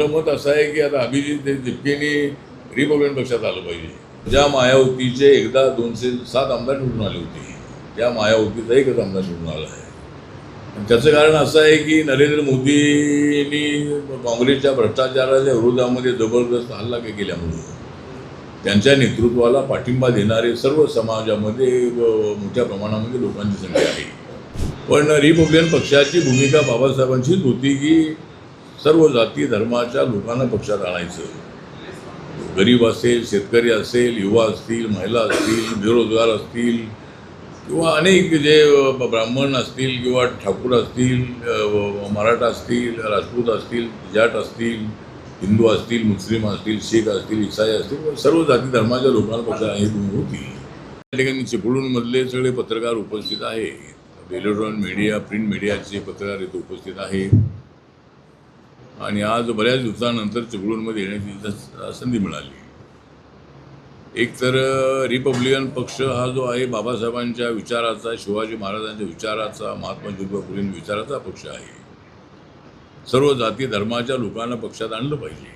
आपलं मत असं आहे की आता अभिजित दिपकेनी रिपब्लिकन पक्षात आलं पाहिजे. ज्या मायावतीचे एकदा 207 आमदार निवडून आले होते, त्या मायावतीचा एकच आमदार निवडून आला आहे. आणि त्याचं कारण असं आहे की नरेंद्र मोदींनी काँग्रेसच्या भ्रष्टाचाराच्या विरोधामध्ये जबरदस्त हल्ला केल्यामुळे त्यांच्या नेतृत्वाला पाठिंबा देणारे सर्व समाजामध्ये मोठ्या प्रमाणामध्ये लोकांची संख्या आहे. पण रिपब्लिकन पक्षाची भूमिका बाबासाहेबांचीच होती की सर्व जाती धर्माच्या लोकांना पक्षात आणायचं. गरीब असेल, शेतकरी असेल, युवा असतील, महिला असतील, बेरोजगार असतील किंवा अनेक जे ब्राह्मण असतील किंवा ठाकूर असतील, मराठा असतील, राजपूत असतील, जाट असतील, हिंदू असतील, मुस्लिम असतील, शीख असतील, इसाई असतील, सर्व जाती धर्माच्या लोकांना पक्षात ही भूमिका होती. त्या ठिकाणी चिपळूणमधले सगळे पत्रकार उपस्थित आहे. इलेक्ट्रॉनिक मीडिया, प्रिंट मीडियाचे पत्रकार इथे उपस्थित आहे. आणि आज बऱ्याच दिवसानंतर चिपळूणमध्ये येण्याची संधी मिळाली. एक तर रिपब्लिकन पक्ष हा जो आहे बाबासाहेबांच्या विचाराचा, शिवाजी महाराजांच्या विचाराचा, महात्मा ज्योतिबा फुलेंच्या विचाराचा पक्ष आहे. सर्व जाती धर्माच्या लोकांना पक्षात आणलं पाहिजे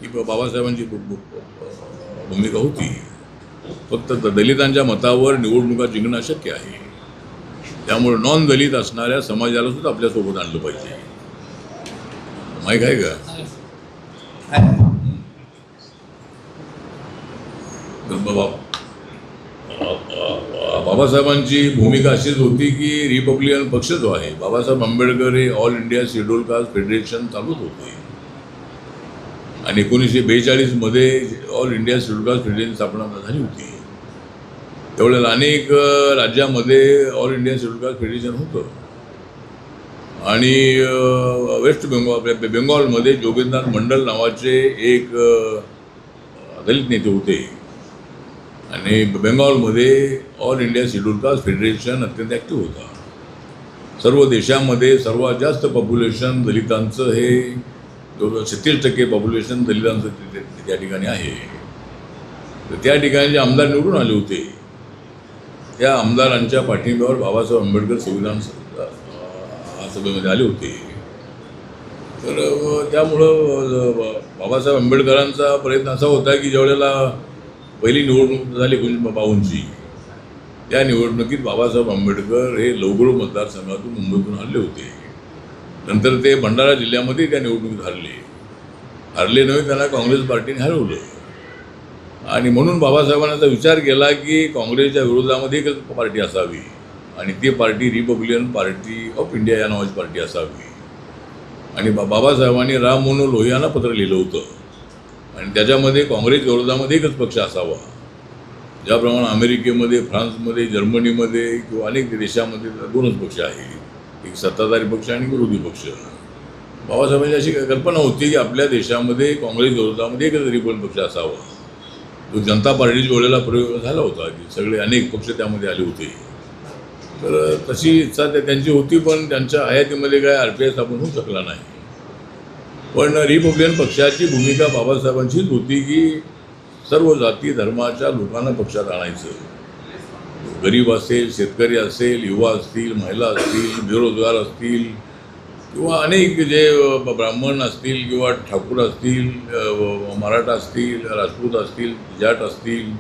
ही बाबासाहेबांची भूमिका होती. फक्त दलितांच्या मतावर निवडणुका जिंकणं अशक्य आहे. त्यामुळे नॉन दलित असणाऱ्या समाजाला सुद्धा आपल्यासोबत आणलं पाहिजे. माहीत आहे का? बाबासाहेबांची भूमिका अशीच होती की रिपब्लिकन पक्ष जो आहे, बाबासाहेब आंबेडकर हे All India Scheduled Caste Federation चालूच होते. आणि 1942मध्ये All India Scheduled Caste Federation स्थापना झाली होती. त्यावेळेला अनेक राज्यामध्ये All India Scheduled Caste Federation होतं. आणि वेस्ट बेंगॉलमध्ये जोगेंद्रनाथ मंडल नावाचे एक दलित नेते होते. आणि बेंगॉलमध्ये All India Scheduled Caste Federation अत्यंत ॲक्टिव्ह होता. सर्व देशामध्ये सर्वात जास्त पॉप्युलेशन दलितांचं हे 36% पॉप्युलेशन दलितांचं त्या ठिकाणी आहे. तर त्या ठिकाणी जे आमदार निवडून आले होते, त्या आमदारांच्या पाठिंब्यावर बाबासाहेब आंबेडकर संविधान सभेमध्ये आले होते. तर त्यामुळं बाबासाहेब आंबेडकरांचा प्रयत्न असा होता की ज्यावेळेला पहिली निवडणूक झाली 1952ची, त्या निवडणुकीत बाबासाहेब आंबेडकर हे लवगुरू मतदारसंघातून मुंबईतून हरले होते. नंतर ते भंडारा जिल्ह्यामध्ये त्या निवडणुकीत हरले नव्हे, त्यांना काँग्रेस पार्टीने हरवलं. आणि म्हणून बाबासाहेबांचा विचार केला की काँग्रेसच्या विरोधामध्ये एकच पार्टी असावी आणि ती party Republican party of India या नावाची पार्टी असावी. आणि बाबासाहेबांनी राम मनोहर लोहियांना पत्र लिहिलं होतं आणि त्याच्यामध्ये काँग्रेस विरोधामध्ये एकच पक्ष असावा. ज्याप्रमाणे अमेरिकेमध्ये, फ्रान्समध्ये, जर्मनीमध्ये किंवा अनेक देशामध्ये 2च पक्ष आहेत, एक सत्ताधारी पक्ष आणि विरोधी पक्ष. बाबासाहेबांची अशी कल्पना होती की आपल्या देशामध्ये काँग्रेस विरोधामध्ये एकच रिपब्लिकन पक्ष असावा. तो जनता पार्टीच्या वेळेला प्रयोग झाला होता की सगळे अनेक पक्ष त्यामध्ये आले होते. तर तशी इच्छा त्यांची होती, पण त्यांच्या हयातीमध्ये काय RPI स्थापन होऊ शकला नाही. पण रिपब्लिकन पक्षाची भूमिका बाबासाहेबांचीच होती की सर्व जाती धर्माच्या लोकांना पक्षात आणायचं. गरीब असेल, शेतकरी असेल, युवा असतील, महिला असतील, बेरोजगार असतील किंवा अनेक जे ब्राह्मण असतील किंवा ठाकूर असतील, मराठा असतील, राजपूत असतील, जाट असतील,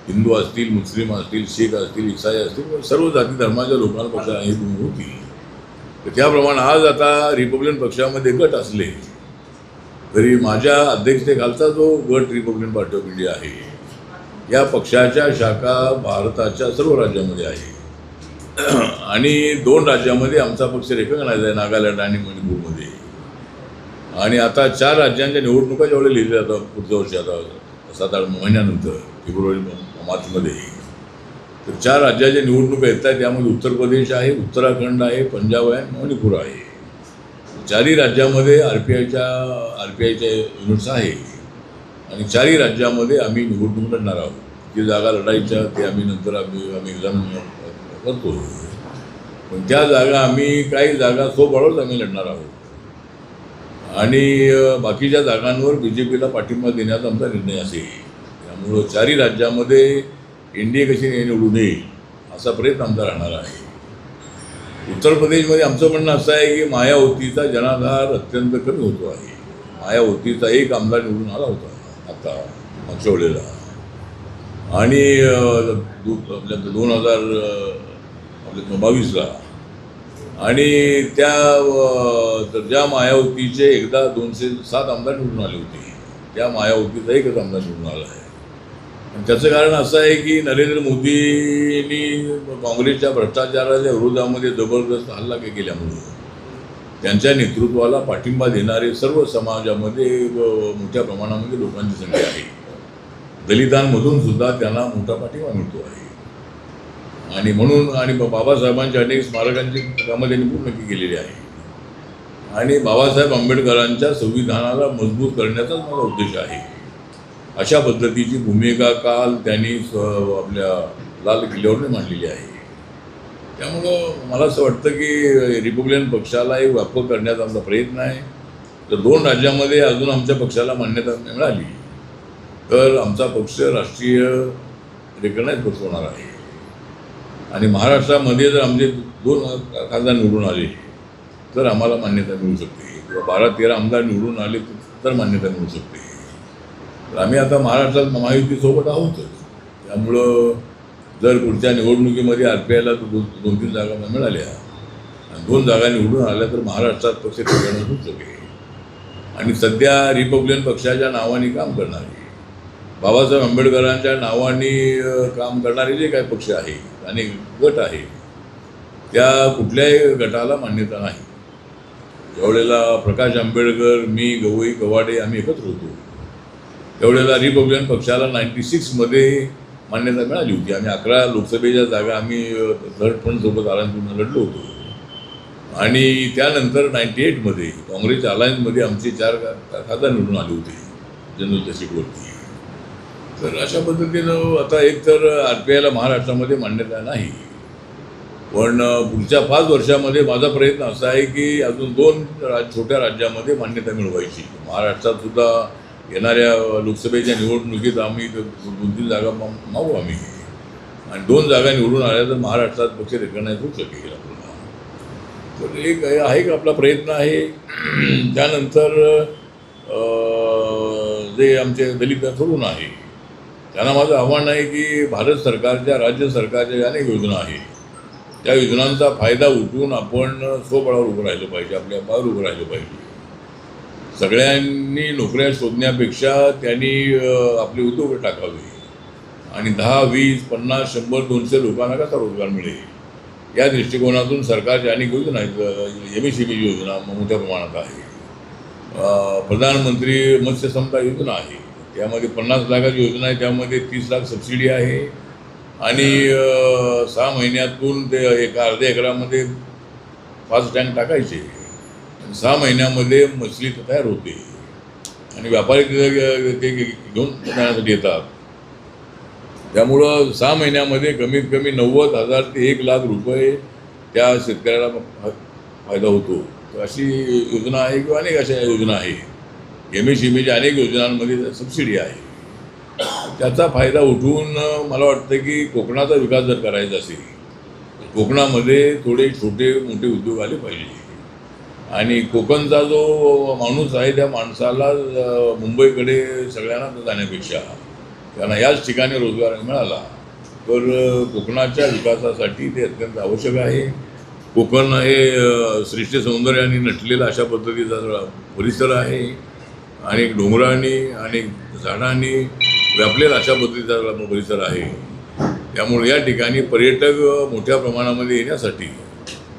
हिंदू असतील, मुस्लिम असतील, शीख असतील, इसाई असतील, सर्व जाती धर्माच्या लोकांना पक्षात ही भूमिका होती. तर त्याप्रमाणे आज आता रिपब्लिकन पक्षामध्ये गट असले तरी माझ्या अध्यक्षतेखालचा जो गट रिपब्लिकन पार्टी ऑफ इंडिया आहे, या पक्षाच्या शाखा भारताच्या सर्व राज्यामध्ये आहे. आणि 2 राज्यामध्ये आमचा पक्ष रेकग्नाइज आहे, नागालँड आणि मणिपूरमध्ये. आणि आता 4 राज्यांच्या निवडणुका जेवढे लिहिल्या जातात पुढच्या वर्षी, आता 7-8 महिन्यानंतर फेब्रुवारी-मार्चमध्ये, तर 4 राज्याच्या निवडणुका येत आहेत. त्यामध्ये उत्तर प्रदेश आहे, उत्तराखंड आहे, पंजाब आहे, मणिपूर आहे. 4ही राज्यामध्ये RPIच्या युनिट्स आहे. आणि 4ही राज्यामध्ये आम्ही निवडणूक लढणार आहोत. जी जागा लढायच्या ते आम्ही नंतर आम्ही एक्झाम करतो. पण त्या जागा आम्ही काही जागा स्वबळावरच आम्ही लढणार आहोत. आणि बाकीच्या जागांवर BJPला पाठिंबा देण्याचा आमचा निर्णय असेल. त्यामुळं 4ही राज्यामध्ये NDA कशी निवडून येईल असा प्रयत्न आमचा राहणार आहे. उत्तर प्रदेशमध्ये आमचं म्हणणं असं आहे की मायावतीचा जनाधार अत्यंत कमी होतो आहे. मायावतीचा एक आमदार निवडून आला होता आता मागच्या वेळेला. आणि आपल्या 2022ला. आणि तर ज्या मायावतीचे एकदा 207 आमदार निवडून आले होते, त्या मायावतीचा एकच आमदार निवडून आला आहे. आणि त्याचं कारण असं आहे की नरेंद्र मोदींनी काँग्रेसच्या भ्रष्टाचाराच्या विरोधामध्ये जबरदस्त हल्ला केल्यामुळे त्यांच्या नेतृत्वाला पाठिंबा देणारे सर्व समाजामध्ये मोठ्या प्रमाणामध्ये लोकांची संख्या आहे. दलितांमधून सुद्धा त्यांना मोठा पाठिंबा मिळतो आहे. आणि म्हणून आणि बाबासाहेबांच्या अनेक स्मारकांची कामं त्यांनी पूर्ण केलेली आहे. आणि बाबासाहेब आंबेडकरांच्या संविधानाला मजबूत करण्याचाच माझा उद्देश आहे. अशा पद्धतीची भूमिका काल त्यांनी आपल्या लाल किल्ल्यावर मांडलेली आहे. त्यामुळं मला असं वाटतं की रिपब्लिकन पक्षाला एक व्यापक करण्याचा आमचा प्रयत्न आहे. तर 2 राज्यामध्ये अजून आमच्या पक्षाला मान्यता मिळाली तर आमचा पक्ष राष्ट्रीय रेकग्नाइज पक्ष होणार आहे. आणि महाराष्ट्रामध्ये जर आमचे 2 खासदार निवडून आले तर आम्हाला मान्यता मिळू शकते, किंवा 12-13 आमदार निवडून आले तर मान्यता मिळू शकते. तर आम्ही आता महाराष्ट्रात महायुतीसोबत आहोतच. त्यामुळं जर पुढच्या निवडणुकीमध्ये RPIला 2-3 जागा मिळाल्या आणि 2 जागा निवडून आल्या तर महाराष्ट्रात पक्ष ठिकाणी होऊ शकेल. आणि सध्या रिपब्लिकन पक्षाच्या नावाने काम करणारे, बाबासाहेब आंबेडकरांच्या नावाने काम करणारे जे काही पक्ष आहे आणि गट आहे, त्या कुठल्याही गटाला मान्यता नाही. ज्यावेळेला प्रकाश आंबेडकर, मी, गवई, कवाडे आम्ही एकत्र होतो त्यावेळेला रिपब्लिकन पक्षाला 96मध्ये मान्यता मिळाली होती. आम्ही 11 लोकसभेच्या जागा आम्ही थर्ड फ्रंटसोबत अलायन्समधून लढलो होतो. आणि त्यानंतर 98मध्ये काँग्रेस अलायन्समध्ये आमचे 4 खासदार निवडून आले होते जनरलच्या सीटवरती. तर अशा पद्धतीनं आता एकतर RPIला महाराष्ट्रामध्ये मान्यता नाही, पण पुढच्या 5 वर्षामध्ये माझा प्रयत्न असा आहे की अजून 2 छोट्या राज्यामध्ये मान्यता मिळवायची. महाराष्ट्रात सुद्धा येणाऱ्या लोकसभेच्या निवडणुकीत आम्ही 2-3 जागा मागू आम्ही. आणि 2 जागा निवडून आल्या तर महाराष्ट्रात पक्ष रेकग्नाइज होऊ शकेल आपल्याला. तर एक आहे का आपला प्रयत्न आहे. त्यानंतर जे आमचे दलित तरुण आहे त्यांना माझं आव्हान आहे की भारत सरकारच्या, राज्य सरकारच्या ज्या अनेक योजना आहेत त्या योजनांचा फायदा उठवून आपण स्वबळावर उभं राहिलं पाहिजे, आपल्या पायावर उभं राहिलं पाहिजे. सगळ्यांनी नोकऱ्या शोधण्यापेक्षा त्यांनी आपले उद्योग टाकावे आणि 10, 20, 50, 100, 200 लोकांना कसा रोजगार मिळेल या दृष्टिकोनातून सरकारच्या अनेक योजना आहेत. MSME योजना मोठ्या प्रमाणात आहे. प्रधानमंत्री मत्स्य संपदा योजना आहे, त्यामध्ये 50 लाखाची योजना आहे, त्यामध्ये 30 लाख सबसिडी आहे. आणि 6 महिन्यातून ते अर्ध्या एकरामध्ये 5 टँक टाकायचे. 6 महिन्यामध्ये मछली तयार होते आणि व्यापारी ते घेऊन जाण्यासाठी येतात. त्यामुळं 6 महिन्यामध्ये कमीत कमी 90,000 ते 1,00,000 रुपये त्या शेतकऱ्याला फायदा होतो. तर अशी योजना आहे किंवा अनेक अशा योजना आहे. MSMEच्या अनेक योजनांमध्ये सबसिडी आहे. त्याचा फायदा उठवून मला वाटतं की कोकणाचा विकास जर करायचा असेल, कोकणामध्ये थोडे छोटे मोठे उद्योग आले पाहिजे. आणि कोकणचा जो माणूस आहे त्या माणसाला मुंबईकडे सगळ्यांना जाण्यापेक्षा त्यांना याच ठिकाणी रोजगार मिळाला तर कोकणाच्या विकासासाठी ते अत्यंत आवश्यक आहे. कोकण हे सृष्टी सौंदर्याने नटलेला अशा पद्धतीचा परिसर आहे. अनेक डोंगरांनी अनेक झाडांनी व्यापलेला अशा पद्धतीचा परिसर आहे. त्यामुळे या ठिकाणी पर्यटक मोठ्या प्रमाणामध्ये येण्यासाठी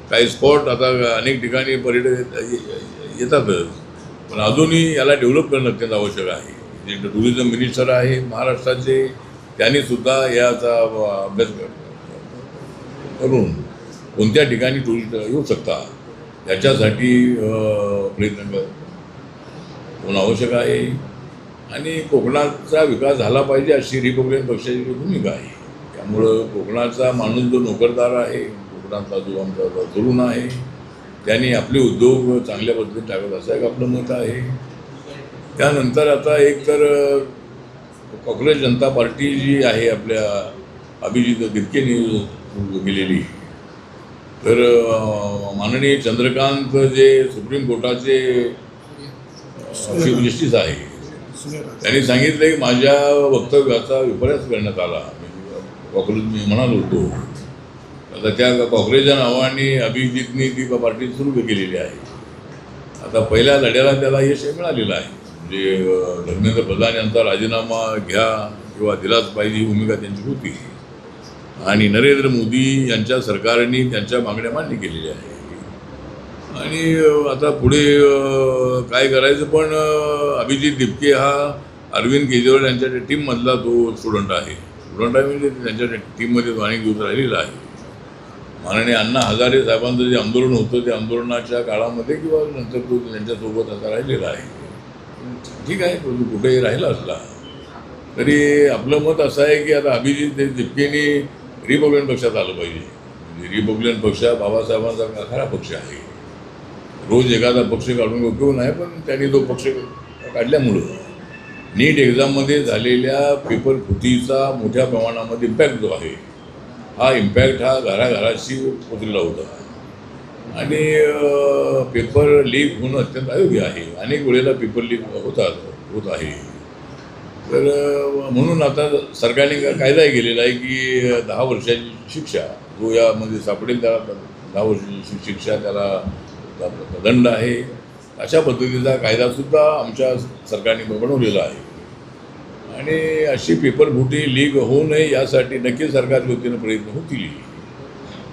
काही स्पॉट आता अनेक ठिकाणी पर्यटक येतातच, पण अजूनही याला डेव्हलप करणं अत्यंत आवश्यक आहे. जे टुरिझम मिनिस्टर आहे महाराष्ट्राचे त्यांनीसुद्धा याचा अभ्यास करून कोणत्या ठिकाणी टुरिस्ट येऊ शकतात याच्यासाठी प्रयत्न होणं आवश्यक आहे. आणि कोकणाचा विकास झाला पाहिजे अशी रिपब्लिकन पक्षाची भूमिका आहे. त्यामुळं कोकणाचा माणूस जो नोकरदार आहे, कोकणातला जो आमचा तरुण आहे, त्यांनी आपले उद्योग चांगल्या पद्धतीने टाकत असं एक आपलं मत आहे. त्यानंतर आता एक तर काँग्रेस जनता पार्टी जी आहे आपल्या अभिजित गिरकेंनी गेलेली, तर माननीय चंद्रकांत जे सुप्रीम कोर्टाचे जस्टिस आहे. त्यांनी सांगितलं की माझ्या वक्तव्याचा विपर्यास करण्यात आला. कॉक्रोच मी म्हणालो होतो. आता त्या कॉक्रोचच्या नावाने अभिजितनी ती पार्टी सुरू केलेली आहे. आता पहिल्या लढ्याला त्याला यश मिळालेलं आहे. म्हणजे धर्मेंद्र प्रधान यांचा राजीनामा घ्या किंवा दिलाच पाहिजे ही भूमिका त्यांची होती आणि नरेंद्र मोदी यांच्या सरकारने त्यांच्या मागण्या मान्य केलेल्या आहे. आणि आता पुढे काय करायचं, पण अभिजित दिपके हा अरविंद केजरीवाल यांच्या टीममधला तो स्टुडंट आहे. स्टुडंट आहे म्हणजे त्यांच्या टीममध्ये तो अनेक दिवस राहिलेला आहे. माननीय अण्णा हजारे साहेबांचं जे आंदोलन होतं त्या आंदोलनाच्या काळामध्ये किंवा नंतर तो त्यांच्यासोबत आता राहिलेला आहे. ठीक आहे, तो कुठेही राहिला असला तरी आपलं मत असं आहे की आता अभिजित दिपकेनी रिपब्लिकन पक्षात आलं पाहिजे. म्हणजे रिपब्लिकन पक्ष बाबासाहेबांचा खरा पक्ष आहे. रोज एखादा पक्ष काढून उपयोग नाही, पण त्यांनी तो पक्ष काढल्यामुळं नीट एक्झाममध्ये झालेल्या पेपर फुटीचा मोठ्या प्रमाणामध्ये इम्पॅक्ट जो आहे हा इम्पॅक्ट हा घराघराशी पोचलेला होता आणि पेपर लीक होणं अत्यंत अयोग्य आहे. अनेक वेळेला पेपर लीक होत आहे. तर म्हणून आता सरकारने कायदाही केलेला आहे की 10 वर्षाची शिक्षा जो यामध्ये सापडेल त्याला 10 वर्षाची शिक्षा, त्याला दंड आहे. अशा पद्धतीचा कायदासुद्धा आमच्या सरकारने बनवलेला आहे. आणि अशी पेपर फुटी लीक होऊ नये यासाठी नक्की सरकारच्या वतीनं प्रयत्न होतील.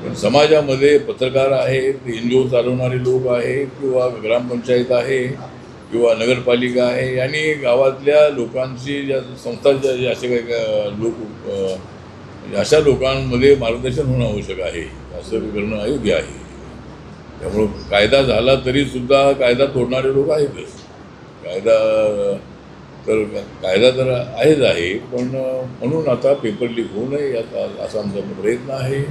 पण समाजामध्ये पत्रकार आहेत, NGO चालवणारे लोक आहेत किंवा ग्रामपंचायत आहे किंवा नगरपालिका आहे आणि गावातल्या लोकांची ज्या संस्थांच्या जे असे काही लोक अशा लोकांमध्ये मार्गदर्शन होणं आवश्यक आहे. असं करणं अयोग्य आहे. त्यामुळं कायदा झाला तरीसुद्धा कायदा तोडणारे लोक आहेतच. कायदा तर आहेच आहे, पण म्हणून आता पेपर लीक होऊ नये याचा असा आमचा प्रयत्न आहे.